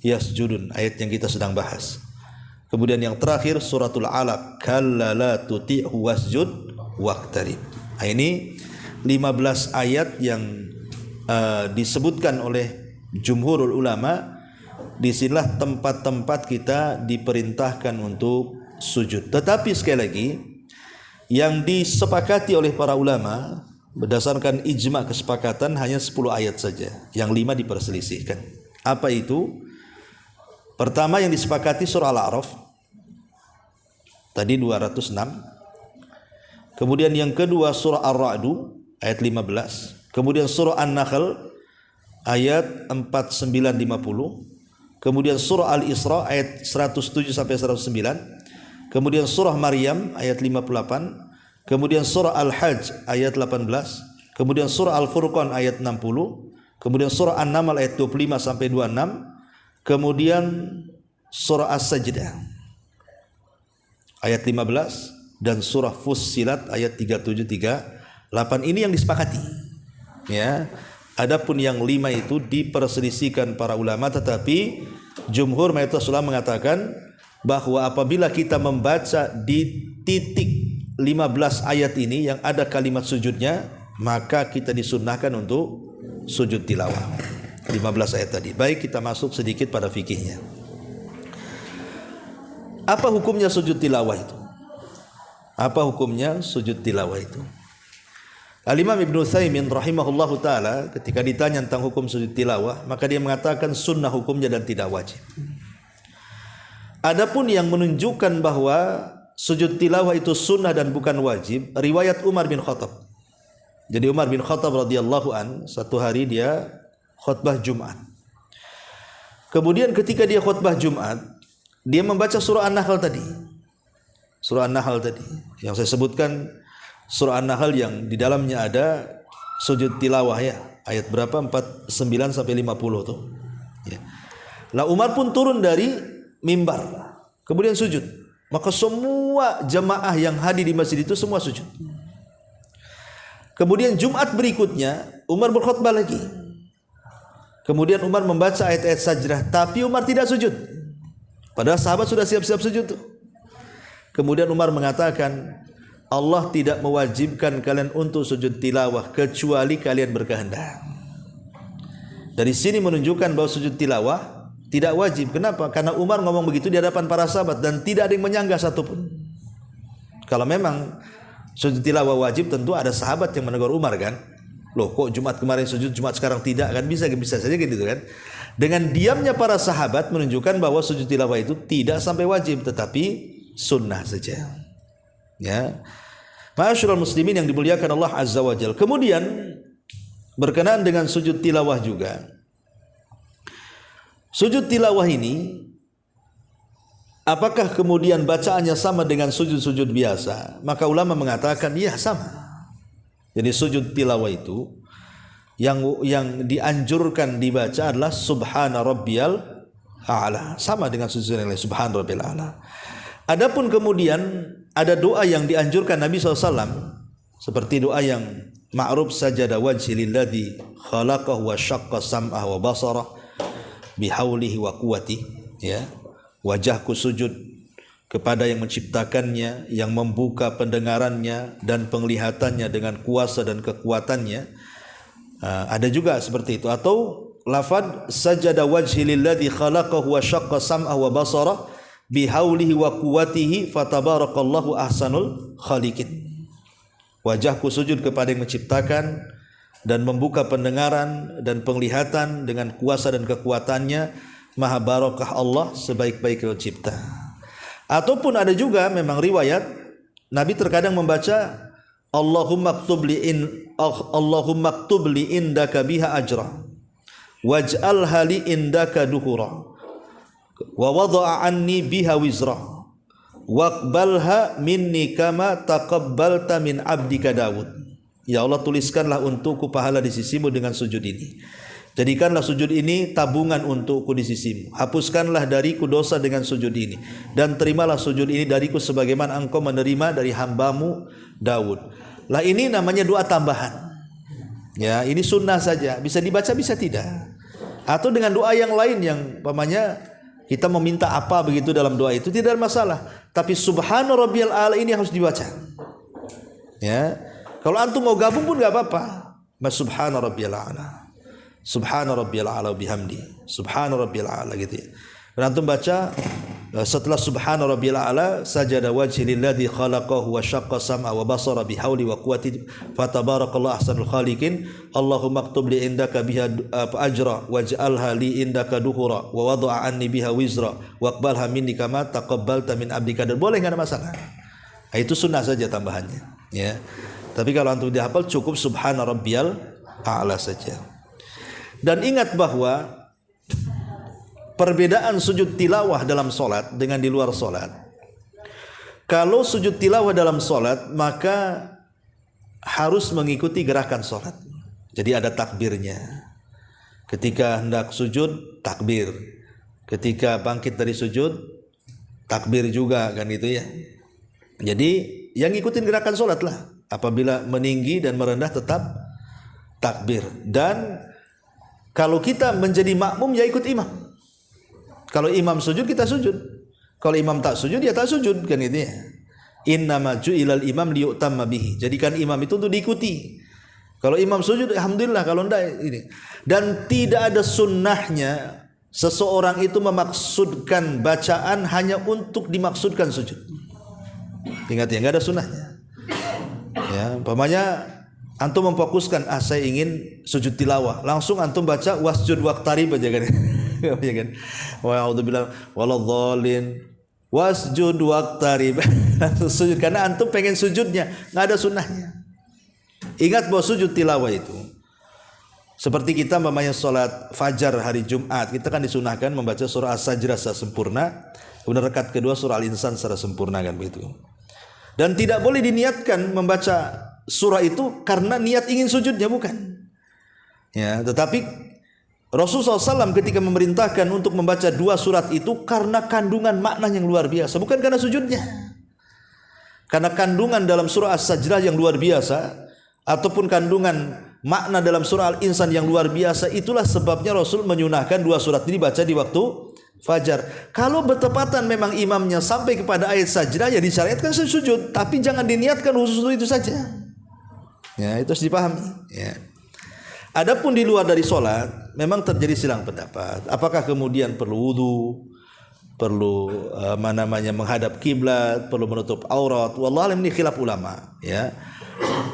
yasjudun. Ayat yang kita sedang bahas. Kemudian yang terakhir suratul Alaq. Kalla la tuti'hu wasjud waqtarib. Ini 15 ayat yang disebutkan oleh jumhurul ulama. Disinilah tempat-tempat kita diperintahkan untuk sujud. Tetapi sekali lagi yang disepakati oleh para ulama berdasarkan ijma kesepakatan hanya 10 ayat saja. Yang 5 diperselisihkan. Apa itu? Pertama yang disepakati surah Al-A'raf tadi 206. Kemudian yang kedua surah Ar-Ra'du ayat 15. Kemudian surah An-Nahl ayat 49-50. Kemudian surah Al-Isra ayat 107 sampai 109. Kemudian surah Maryam ayat 58. Kemudian surah Al-Hajj ayat 18. Kemudian surah Al-Furqan ayat 60. Kemudian surah An-Naml ayat 25 sampai 26. Kemudian surah As-Sajdah ayat 15 dan surah Fussilat ayat 37-38. Ini yang disepakati. Ya. Adapun yang 5 itu diperselisihkan para ulama, tetapi jumhur mayoritas ulama mengatakan bahwa apabila kita membaca di titik 15 ayat ini yang ada kalimat sujudnya, maka kita disunnahkan untuk sujud tilawah. 15 ayat tadi. Baik, kita masuk sedikit pada fikihnya. Apa hukumnya sujud tilawah itu? Apa hukumnya sujud tilawah itu? Al-Imam Ibnu Utsaimin rahimahullahu taala ketika ditanya tentang hukum sujud tilawah, maka dia mengatakan sunnah hukumnya dan tidak wajib. Adapun yang menunjukkan bahwa sujud tilawah itu sunnah dan bukan wajib, riwayat Umar bin Khattab. Jadi Umar bin Khattab radhiyallahu an, satu hari dia khutbah Jumat. Kemudian ketika dia khutbah Jumat, dia membaca surah An-Nahl tadi. Surah An-Nahl tadi yang saya sebutkan, surah An-Nahl yang di dalamnya ada sujud tilawah ya. Ayat berapa? 49 sampai 50 tuh. Ya. Lah Umar pun turun dari mimbar, kemudian sujud. Maka semua jamaah yang hadir di masjid itu semua sujud. Kemudian Jumat berikutnya Umar berkhutbah lagi. Kemudian Umar membaca ayat-ayat sajdah, tapi Umar tidak sujud. Padahal sahabat sudah siap-siap sujud tuh. Kemudian Umar mengatakan, Allah tidak mewajibkan kalian untuk sujud tilawah kecuali kalian berkehendak. Dari sini menunjukkan bahwa sujud tilawah tidak wajib. Kenapa? Karena Umar ngomong begitu di hadapan para sahabat dan tidak ada yang menyanggah satupun. Kalau memang sujud tilawah wajib, tentu ada sahabat yang menegur Umar kan. Loh, kok Jumat kemarin sujud, Jumat sekarang tidak? Kan bisa saja gitu kan. Dengan diamnya para sahabat menunjukkan bahwa sujud tilawah itu tidak sampai wajib, tetapi sunnah saja. Ya. Ma'asyiral muslimin yang dimuliakan Allah Azza wa Jalla. Kemudian berkenaan dengan sujud tilawah juga. Sujud tilawah ini apakah kemudian bacaannya sama dengan sujud-sujud biasa? Maka ulama mengatakan iya sama. Jadi sujud tilawah itu yang dianjurkan dibaca adalah subhana rabbiyal a'la, sama dengan sujud yang lain, subhana rabbiyal a'la. Adapun kemudian ada doa yang dianjurkan Nabi SAW, seperti doa yang ma'ruf, sajada wajhi lilladzi khalaqahu wa syaqqa sam'ahu wa basarah bihaulihi wa quwwati, ya. Wajahku sujud kepada yang menciptakannya, yang membuka pendengarannya dan penglihatannya dengan kuasa dan kekuatannya. Ada juga seperti itu. Atau lafaz sajada wajhi lilladzi khalaqahu wa syaqqa sam'ahu wa basarah bihaulihi wa quwwatihi fatabarakallahu ahsanul khaliqin. Wajahku sujud kepada yang menciptakan dan membuka pendengaran dan penglihatan dengan kuasa dan kekuatannya, maha barakah Allah sebaik-baik pencipta. Ataupun ada juga memang riwayat Nabi terkadang membaca Allahumma aktub li indaka biha ajra waj'alha li indaka duhura wa wada'a anni biha wizra waqbalha minni kama taqabbalta min abdika Daud. Ya Allah, tuliskanlah untukku pahala di sisimu dengan sujud ini. Jadikanlah sujud ini tabungan untukku di sisimu. Hapuskanlah dariku dosa dengan sujud ini, dan terimalah sujud ini dariku sebagaimana engkau menerima dari hambamu Daud. Lah ini namanya doa tambahan. Ya, ini sunnah saja. Bisa dibaca, bisa tidak. Atau dengan doa yang lain yang umpamanya kita meminta apa begitu dalam doa itu tidak ada masalah. Tapi subhana rabbiyal a'la ini harus dibaca. Ya. Kalau antum mau gabung pun enggak apa-apa. Subhana rabbiyal a'la. Subhana rabbiyal a'la bihamdi. Subhana rabbiyal a'la gitu ya. Dan antum baca setelah subhana rabbiyal a'la sajada wajhi lilladzi khalaqahu wa syaqqa sam'a wa basara bihauli wa quwwati fatabarakallahu ahsanul khaliqin. Allahumma aktub li indaka biha ajra waj'alha li indaka duhura wa wada'a anni biha wizra waqbalha minni kama taqabbalta min abdika. Dan boleh, enggak ada masalah. Nah, itu sunnah saja tambahannya, ya. Tapi kalau antum dihafal cukup subhana rabbiyal a'la saja. Dan ingat bahwa perbedaan sujud tilawah dalam solat dengan di luar solat. Kalau sujud tilawah dalam solat, maka harus mengikuti gerakan solat. Jadi ada takbirnya. Ketika hendak sujud, takbir. Ketika bangkit dari sujud, takbir juga, kan gitu ya. Jadi yang ngikutin gerakan solat lah. Apabila meninggi dan merendah tetap takbir. Dan kalau kita menjadi makmum ya ikut imam. Kalau imam sujud kita sujud. Kalau imam tak sujud ya tak sujud, kan gitu ya. Innama ju'ilal imam liyu'tamma bihi. Jadikan imam itu untuk diikuti. Kalau imam sujud, alhamdulillah. Kalau enggak ini. Dan tidak ada sunnahnya seseorang itu memaksudkan bacaan hanya untuk dimaksudkan sujud. Ingat ya, enggak ada sunnahnya. Ya, umpamanya antum memfokuskan, saya ingin sujud tilawah, langsung antum baca wasjud waqtarib aja kan. Ya kan. Wa a'udzubillahi waladhdallin. Wasjud waqtarib. Langsung sujud karena antum pengen sujudnya, enggak ada sunnahnya. Ingat bahwa sujud tilawah itu seperti kita memang sholat fajar hari Jumat, kita kan disunahkan membaca surah As-Sajdah secara sempurna, kemudian rakaat kedua surah Al-Insan secara sempurna kan begitu. Dan tidak boleh diniatkan membaca surah itu karena niat ingin sujudnya, bukan. Ya, tetapi Rasulullah SAW ketika memerintahkan untuk membaca dua surat itu karena kandungan makna yang luar biasa, bukan karena sujudnya. Karena kandungan dalam surah As-Sajdah yang luar biasa, ataupun kandungan makna dalam surah Al-Insan yang luar biasa, itulah sebabnya Rasul menyunahkan dua surat ini dibaca di waktu fajar. Kalau bertepatan memang imamnya sampai kepada ayat sajdah, ya disyariatkan sujud, tapi jangan diniatkan khusus itu saja. Ya, itu harus dipahami. Ya. Adapun di luar dari sholat, memang terjadi silang pendapat. Apakah kemudian perlu wudu, perlu menghadap kiblat, perlu menutup aurat? Wallahu a'lam, ini khilaf ulama. Ya.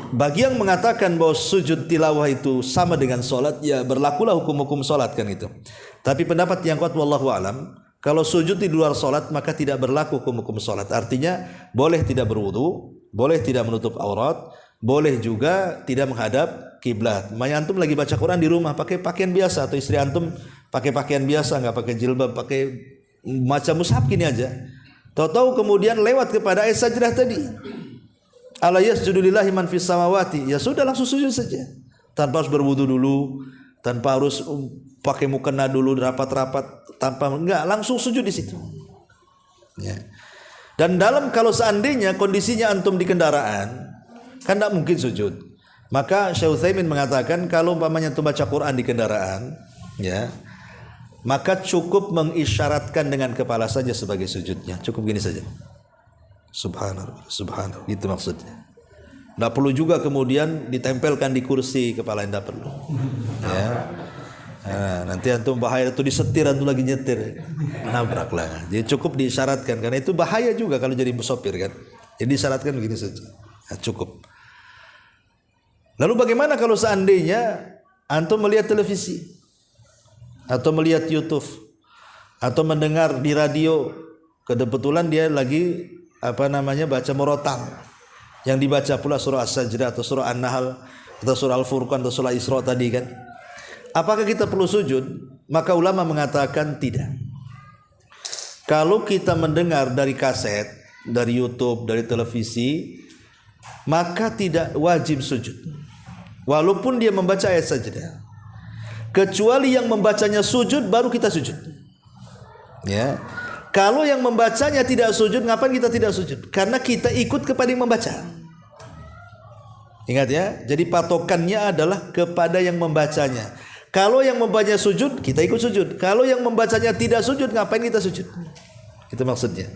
Bagi yang mengatakan bahwa sujud tilawah itu sama dengan solat, ya berlakulah hukum-hukum solat kan itu. Tapi pendapat yang kuat wallahu alam, kalau sujud di luar solat maka tidak berlaku hukum-hukum solat. Artinya boleh tidak berwudu, boleh tidak menutup aurat, boleh juga tidak menghadap kiblat. Maya antum lagi baca Quran di rumah pakai pakaian biasa, atau istri antum pakai pakaian biasa, nggak pakai jilbab, pakai macam mushaf gini aja. Tahu-tahu kemudian lewat kepada ayat sajdah tadi. Ala yasjudu lillahi man fis samawati, ya sudah langsung sujud saja tanpa harus berwudu dulu, tanpa harus pakai mukena dulu rapat-rapat, tanpa enggak, langsung sujud di situ. Ya. Dan kalau seandainya kondisinya antum di kendaraan, kan tidak mungkin sujud. Maka Syekh Utsaimin mengatakan kalau umpamanya antum baca Quran di kendaraan, ya, maka cukup mengisyaratkan dengan kepala saja sebagai sujudnya, cukup gini saja. Subhanallah, subhanallah, gitu maksudnya. Tidak perlu juga kemudian ditempelkan di kursi kepala, tidak perlu. Ya. Nah, nanti antum bahaya itu disetir, antum lagi nyetir, nabraklah. Jadi cukup diisyaratkan, karena itu bahaya juga kalau jadi sopir kan. Jadi disyaratkan begini saja, nah, cukup. Lalu bagaimana kalau seandainya antum melihat televisi, atau melihat YouTube, atau mendengar di radio, kebetulan dia lagi baca murattal, yang dibaca pula surah As-Sajdah atau surah An-Nahl atau surah Al-Furqan atau surah Isra tadi kan. Apakah kita perlu sujud? Maka ulama mengatakan tidak. Kalau kita mendengar dari kaset, dari YouTube, dari televisi, maka tidak wajib sujud. Walaupun dia membaca ayat sajdah. Kecuali yang membacanya sujud, baru kita sujud. Ya. Kalau yang membacanya tidak sujud, ngapain kita tidak sujud? Karena kita ikut kepada yang membaca. Ingat ya, jadi patokannya adalah kepada yang membacanya. Kalau yang membacanya sujud, kita ikut sujud. Kalau yang membacanya tidak sujud, ngapain kita sujud? Itu maksudnya.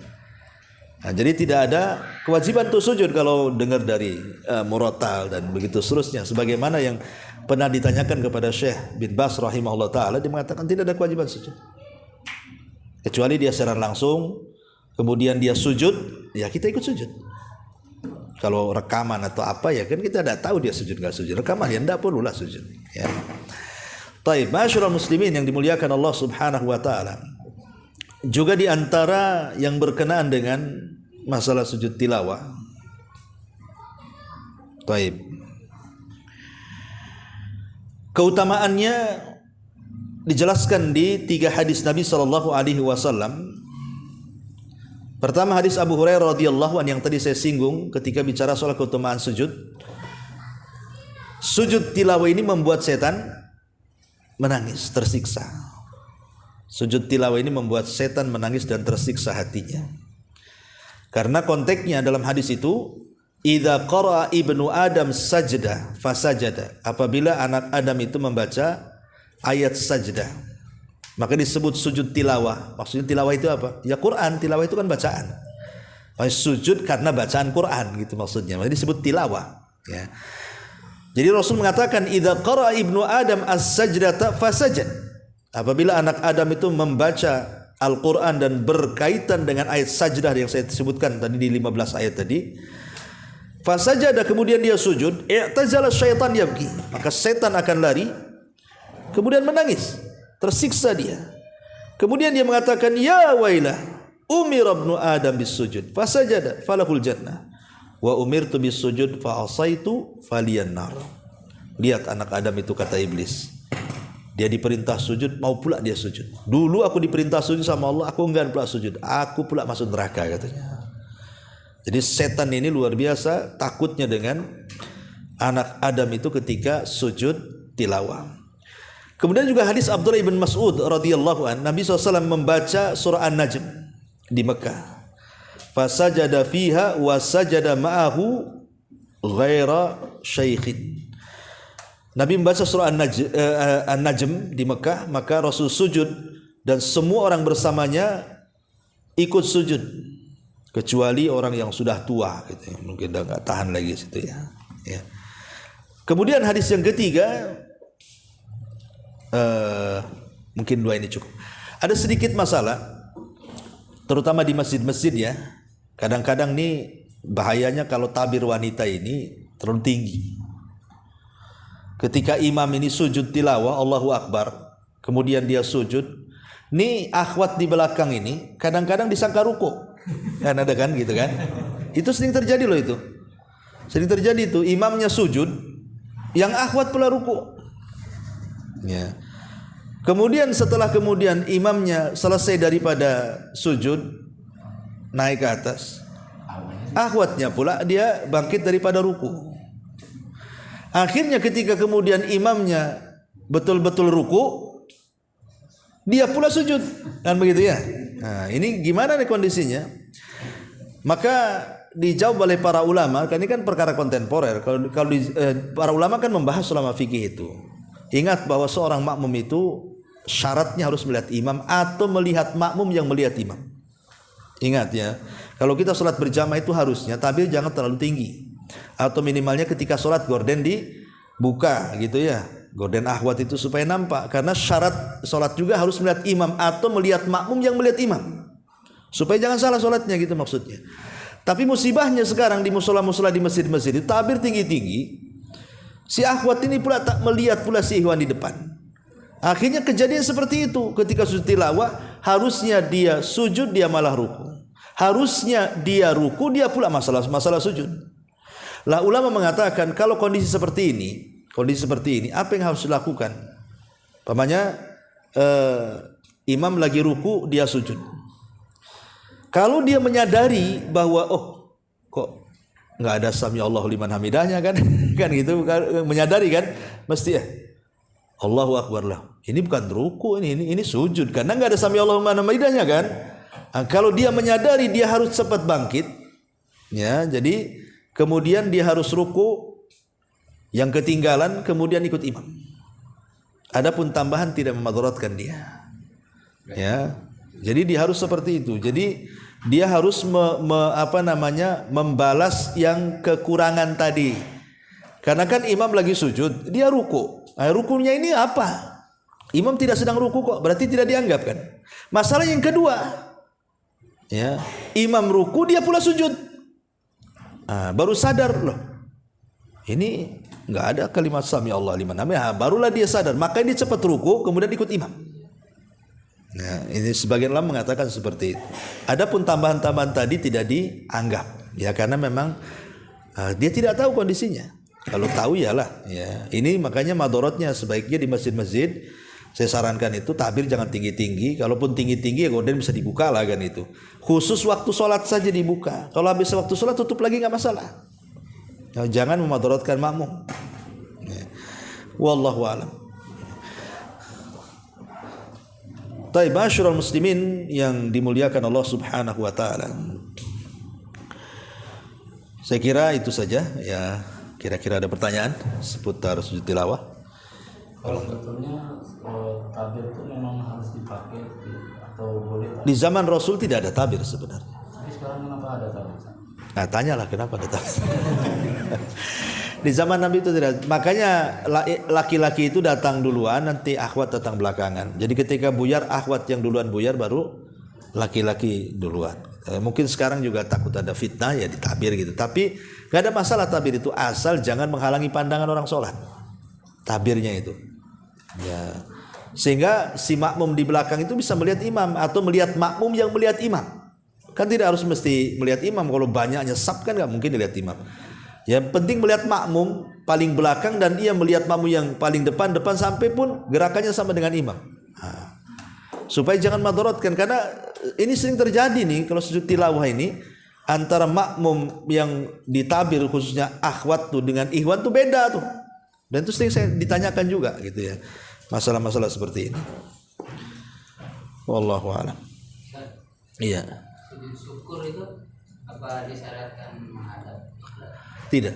Nah, jadi tidak ada kewajiban untuk sujud kalau dengar dari murattal dan begitu seterusnya. Sebagaimana yang pernah ditanyakan kepada Syekh bin Baz rahimahullah ta'ala, dia mengatakan tidak ada kewajiban sujud. Kecuali dia secara langsung, kemudian dia sujud, ya kita ikut sujud. Kalau rekaman atau apa ya kan kita tidak tahu dia sujud nggak sujud. Rekaman ya tidak perlulah sujud. Ya. Taib, masyaallah muslimin yang dimuliakan Allah Subhanahu Wa Taala. Juga di antara yang berkenaan dengan masalah sujud tilawah. Taib. Keutamaannya dijelaskan di 3 hadis Nabi sallallahu alaihi wasallam. Pertama hadis Abu Hurairah radhiyallahu anhu yang tadi saya singgung ketika bicara soal keutamaan sujud. Sujud tilawah ini membuat setan menangis, tersiksa. Sujud tilawah ini membuat setan menangis dan tersiksa hatinya. Karena konteksnya dalam hadis itu, idza qara'a ibnu Adam sajdah fasajada. Apabila anak Adam itu membaca ayat sajdah, maka disebut sujud tilawah. Maksudnya tilawah itu apa? Ya Quran, tilawah itu kan bacaan. Sujud karena bacaan Quran gitu maksudnya. Makanya disebut tilawah, ya. Jadi Rasul mengatakan idza qara ibnu Adam as-sajdata fasajad. Apabila anak Adam itu membaca Al-Quran dan berkaitan dengan ayat sajdah yang saya sebutkan tadi di 15 ayat tadi, fasajada, kemudian dia sujud, i'tazala syaitan yabki, maka setan akan lari, kemudian menangis, tersiksa dia. Kemudian dia mengatakan, ya wailah, umir ibnu Adam bis sujud fasajada falahul jannah wa umirtu bis sujud fa asaitu faliyan nar. Lihat anak Adam itu, kata iblis, dia diperintah sujud, mau pula dia sujud. Dulu aku diperintah sujud sama Allah, aku enggan pula sujud, aku pula masuk neraka, katanya. Jadi setan ini luar biasa takutnya dengan anak Adam itu ketika sujud tilawah. Kemudian juga hadis Abdullah ibn Mas'ud radhiyallahu an, Nabi SAW membaca surah An-Najm di Mekah. Fasajada fiha wa sajada ma'ahu ghaira syaikhin. Nabi membaca surah An-Najm di Mekah, maka Rasul sujud dan semua orang bersamanya ikut sujud kecuali orang yang sudah tua gitu ya, mungkin dah enggak tahan lagi situ ya. Kemudian hadis yang ketiga, mungkin dua ini cukup. Ada sedikit masalah terutama di masjid-masjid ya. Kadang-kadang nih bahayanya kalau tabir wanita ini terlalu tinggi. Ketika imam ini sujud tilawah Allahu Akbar, kemudian dia sujud, nih akhwat di belakang ini kadang-kadang disangka ruku. Kan ada kan gitu kan? Itu sering terjadi loh itu. Sering terjadi itu, imamnya sujud, yang akhwat pula ruku. Ya. Kemudian setelah imamnya selesai daripada sujud, naik ke atas, akhwatnya pula dia bangkit daripada ruku. Akhirnya ketika kemudian imamnya betul-betul ruku, dia pula sujud, kan begitu ya? Nah, ini gimana nih kondisinya? Maka dijawab oleh para ulama, kan ini kan perkara kontemporer. Kalau para ulama kan membahas ulama fikih itu. Ingat bahwa seorang makmum itu syaratnya harus melihat imam atau melihat makmum yang melihat imam. Ingat ya, kalau kita sholat berjamaah itu harusnya tabir jangan terlalu tinggi. Atau minimalnya ketika sholat gorden dibuka gitu ya, gorden akhwat itu supaya nampak. Karena syarat sholat juga harus melihat imam atau melihat makmum yang melihat imam, supaya jangan salah sholatnya gitu maksudnya. Tapi musibahnya sekarang di musola-musola di masjid-masjid itu tabir tinggi-tinggi, si akhwat ini pula tak melihat pula si ikhwan di depan. Akhirnya kejadian seperti itu. Ketika sujud tilawah harusnya dia sujud, dia malah ruku. Harusnya dia ruku, dia pula masalah sujud. Lah ulama mengatakan kalau kondisi seperti ini, apa yang harus dilakukan? Pamannya imam lagi ruku, dia sujud. Kalau dia menyadari bahwa kok nggak ada sami Allahu liman hamidahnya kan, kan gitu, menyadari kan, mesti Allahu Akbar lah. Ini bukan ruku, ini sujud karena nggak ada sami Allahu liman hamidahnya kan. Nah, kalau dia menyadari dia harus cepat bangkit, ya jadi kemudian dia harus ruku, yang ketinggalan kemudian ikut imam. Adapun tambahan tidak memadaratkan dia. Ya. Jadi dia harus seperti itu. Jadi dia harus membalas yang kekurangan tadi. Karena kan imam lagi sujud, dia ruku. Nah, rukunya ini apa? Imam tidak sedang ruku kok, berarti tidak dianggap kan? Masalah yang kedua, ya, imam ruku dia pula sujud. Baru sadar loh, ini nggak ada kalimat sami Allah liman hamidah. Barulah dia sadar, maka dia cepat ruku kemudian ikut imam. Nah, ini sebagian ulama mengatakan seperti itu. Adapun tambahan-tambahan tadi tidak dianggap, ya karena memang dia tidak tahu kondisinya. Kalau tahu yalah, ya. Ini makanya madorotnya sebaiknya di masjid-masjid saya sarankan itu tabir jangan tinggi-tinggi. Kalaupun tinggi-tinggi ya gorden bisa dibuka lah kan itu. Khusus waktu sholat saja dibuka. Kalau habis waktu sholat tutup lagi nggak masalah. Nah, jangan memadaratkan makmum. Ya. Wallahu a'lam. Taib masyarul muslimin yang dimuliakan Allah Subhanahu wa taala. Saya kira itu saja ya. Kira-kira ada pertanyaan seputar sujud tilawah? Kalau sebetulnya tabir itu memang harus dipakai atau boleh? Di zaman Rasul tidak ada tabir sebenarnya. Tapi sekarang kenapa ada tabir? Nah, tanyalah kenapa ada tabir. Di zaman Nabi itu tidak. Makanya laki-laki itu datang duluan, nanti akhwat datang belakangan. Jadi ketika buyar, akhwat yang duluan buyar, baru laki-laki duluan. Mungkin sekarang juga takut ada fitnah ya ditabir gitu. Tapi gak ada masalah tabir itu, asal jangan menghalangi pandangan orang sholat. Tabirnya itu. Ya. Sehingga si makmum di belakang itu bisa melihat imam atau melihat makmum yang melihat imam. Kan tidak harus mesti melihat imam. Kalau banyaknya saf kan gak mungkin dilihat imam. Yang penting melihat makmum paling belakang dan ia melihat makmum yang paling depan sampai pun gerakannya sama dengan imam. Nah, supaya jangan madaratkan, karena ini sering terjadi nih kalau sujud tilawah ini antara makmum yang ditabir khususnya akhwat tuh dengan ikhwan tuh beda tuh. Dan itu sering saya ditanyakan juga gitu ya. Masalah-masalah seperti ini. Wallahu a'lam. Iya. Sujud syukur itu apa disyaratkan menghadap? Tidak.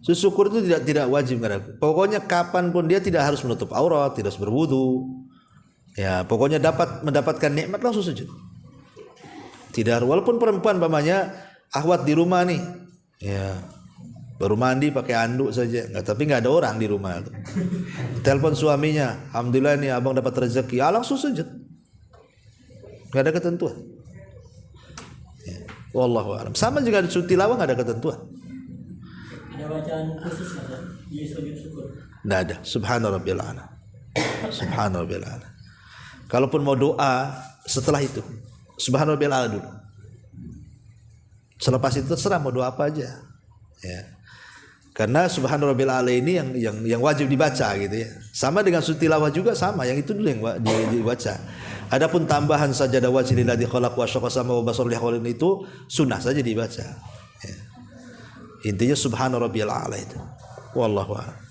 Sujud syukur itu tidak wajib menghadap. Pokoknya kapanpun dia tidak harus menutup aurat, tidak harus berwudu. Ya, pokoknya mendapatkan nikmat langsung sujud. Tidak, walaupun perempuan pamannya akhwat di rumah nih. Ya. Baru mandi pakai anduk saja, tapi nggak ada orang di rumah. Telepon suaminya, alhamdulillah nih abang dapat rezeki, langsung sujud. Nggak ada ketentuan. Ya. Wallahu a'lam. Sama juga di sujud tilawah nggak ada ketentuan. Ada bacaan khusus nggak di sujud syukur? Nggak ada. Subhana rabbiyal a'la. Subhana rabbiyal a'la. Kalaupun mau doa setelah itu, Subhana rabbiyal a'la dulu. Selepas itu terserah mau doa apa aja. Ya. Karena Subhana rabbiyal a'la ini yang wajib dibaca gitu ya. Sama dengan sujud tilawah juga sama, yang itu dulu yang dibaca. Adapun tambahan sajadah wajhi lilladzi khalaq wa syaqa sama wa basar lihaulin itu sunnah saja dibaca. Ya. Intinya Subhana rabbiyal a'la itu. Wallahu a'lam.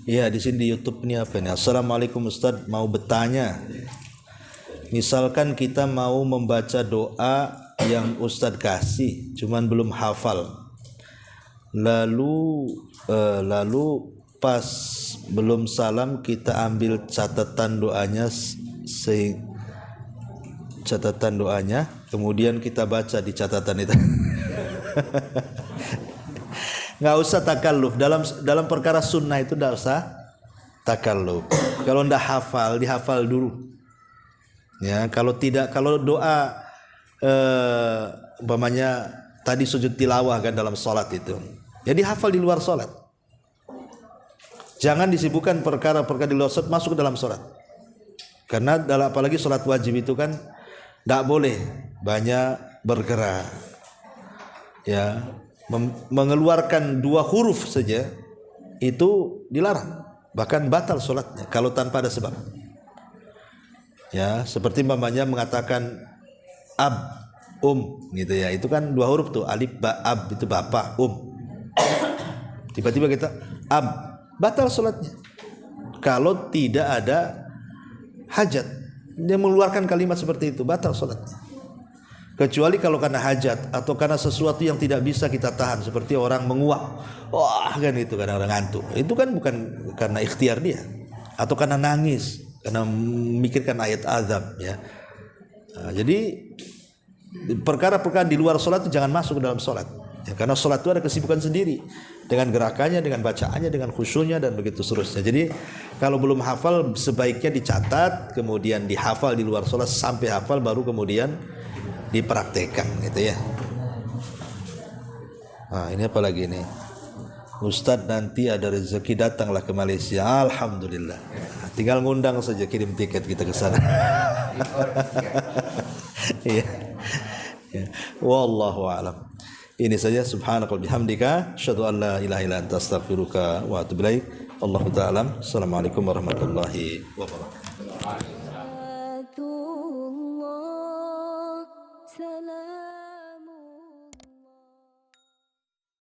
Iya, di sini di YouTube ini apa nih? Assalamualaikum Ustaz, mau bertanya. Misalkan kita mau membaca doa yang Ustaz kasih, cuman belum hafal. Lalu pas belum salam kita ambil catatan doanya, kemudian kita baca di catatan itu. Nggak usah takalluf dalam perkara sunnah itu, nggak usah takalluf. Kalau ndak hafal, dihafal dulu. Ya, kalau doa umpamanya tadi sujud tilawah kan dalam sholat itu, ya dihafal di luar sholat. Jangan disibukkan perkara-perkara di luar sholat masuk ke dalam sholat. Karena apalagi sholat wajib itu kan ndak boleh banyak bergerak. Ya. Mengeluarkan 2 huruf saja itu dilarang, bahkan batal sholatnya kalau tanpa ada sebab. Ya, seperti mamanya mengatakan ab, gitu ya, itu kan 2 huruf tuh, alif ba ab itu bapak, tiba-tiba kita ab, batal sholatnya kalau tidak ada hajat. Dia mengeluarkan kalimat seperti itu, batal sholatnya. Kecuali kalau karena hajat atau karena sesuatu yang tidak bisa kita tahan, seperti orang menguap, wah kan itu karena orang ngantuk, itu kan bukan karena ikhtiar dia, atau karena nangis karena memikirkan ayat azab ya. Nah, jadi perkara-perkara di luar sholat itu jangan masuk ke dalam sholat ya, karena sholat itu ada kesibukan sendiri dengan gerakannya, dengan bacaannya, dengan khusyuknya dan begitu seterusnya. Jadi kalau belum hafal sebaiknya dicatat, kemudian dihafal di luar sholat sampai hafal, baru kemudian dipraktekkan gitu ya. Nah, ini apa lagi nih? Ustadz nanti ada rezeki datanglah ke Malaysia. Alhamdulillah. Tinggal ngundang saja, kirim tiket kita ke sana. Iya. Ya. Wallahu a'lam. Ini saja, subhanakal bihamdika asyhadu an la ilaha illa anta astaghfiruka wa atubu ilaik. Allahu ta'ala. Assalamualaikum warahmatullahi wabarakatuh.